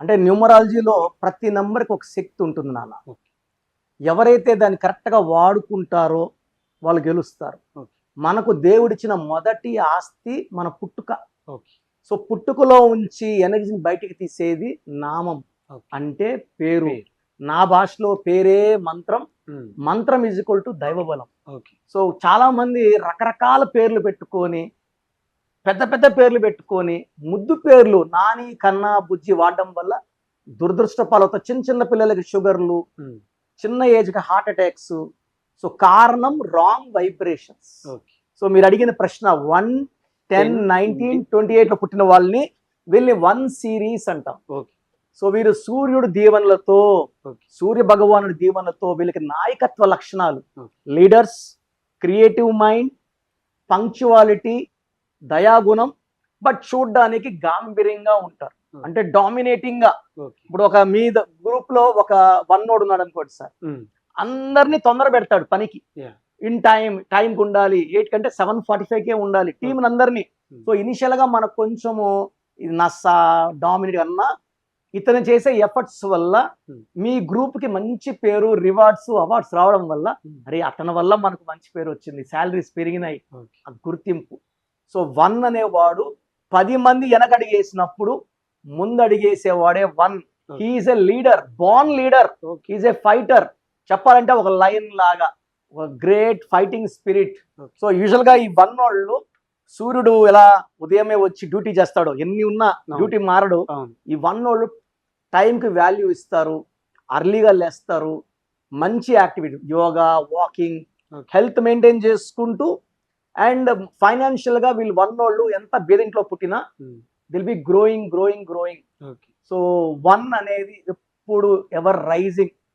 అంటే న్యూమరాలజీలో ప్రతి నంబర్కి ఒక శక్తి ఉంటుంది నాన్న. ఓకే. ఎవరైతే దాన్ని కరెక్ట్గా వాడుకుంటారో వాళ్ళు గెలుస్తారు. ఓకే. మనకు దేవుడిచ్చిన మొదటి ఆస్తి మన పుట్టుక. ఓకే. సో పుట్టుకలో ఉంచి ఎనర్జీని బయటికి తీసేది నామం, ఓకే. అంటే పేరు. పేరు. నా భాషలో పేరే మంత్రం, ఉమ్. మంత్రం ఈజ్ ఈక్వల్ టు దైవబలం. ఓకే. సో చాలా మంది రకరకాల పేర్లు పెట్టుకొని, పెద్ద పెద్ద పేర్లు పెట్టుకొని, ముద్దు పేర్లు నాని కన్నా బుజ్జి వాడడం వల్ల దురదృష్ట పాలవుతా. చిన్న చిన్న పిల్లలకి షుగర్లు, ఉమ్. చిన్న ఏజ్కి హార్ట్ అటాక్స్. సో కారణం రాంగ్ వైబ్రేషన్స్. ఓకే. సో మీరు అడిగిన ప్రశ్న 1, 10, 19, 28లో పుట్టిన వాళ్ళని వీళ్ళని 1 సిరీస్ అంటాం. ఓకే. సో వీరు సూర్యుడు దీవెనలతో, ఓకే. సూర్య భగవానుడి దీవెనలతో వీళ్ళకి నాయకత్వ లక్షణాలు, okay. Leaders, creative mind, punctuality, దయాగుణం, బట్ చూడ్డానికి గాంభీర్యంగా ఉంటారు. ఓకే. అంటే డామినేటింగ్ గా. ఓకే. ఇప్పుడు ఒక మీద గ్రూప్ లో ఒక వన్నోడు ఉన్నాడు అనుకోండి సార్, ఉమ్. అందరినీ తొందర పెడతాడు పనికి. Yeah. ఇన్ టైంకి ఉండాలి, 8 కంటే 7:45కే ఉండాలి టీం అందరినీ. Hmm. సో ఇనిషియల్ గా మనకు కొంచెము ఇది నస్సా డామినేట్ అన్నా, ఇతను చేసే ఎఫర్ట్స్ వల్ల Hmm. మీ గ్రూప్ కి మంచి పేరు, రివార్డ్స్, అవార్డ్స్ రావడం వల్ల Hmm. అరే అతని వల్ల మనకు మంచి పేరు వచ్చింది, శాలరీస్ పెరిగినాయి, ఓకే. ఆ గుర్తింపు. సో 1 అనేవాడు 10 మంది వెనకడిగేసినప్పుడు ముందడిగేసేవాడే 1. Okay. He's a leader, born leader. Okay. He's a fighter. చెప్పాలంటే ఒక లయన్ లాగా, ఒక great fighting spirit. Okay. So usual గా ఈ 1 వాళ్ళు సూర్యుడు ఎలా ఉదయమే వచ్చి డ్యూటీ చేస్తాడో, ఎన్ని ఉన్నా అవును. డ్యూటీ మారడు. అవును. ఈ 1 వాళ్ళు టైంకి వాల్యూ ఇస్తారు, అర్లీగా లేస్తారు, మంచి activity, yoga, walking, Okay. Health maintain చేసుకుంటూ, అండ్ ఫైనాన్షియల్ గా వీళ్ళు 1 వాళ్ళు ఎంత బేదింట్లో పుట్టినా um. They'll be growing. Okay. So 1 అనేది ఎప్పుడు ఎవర్ రైజింగ్.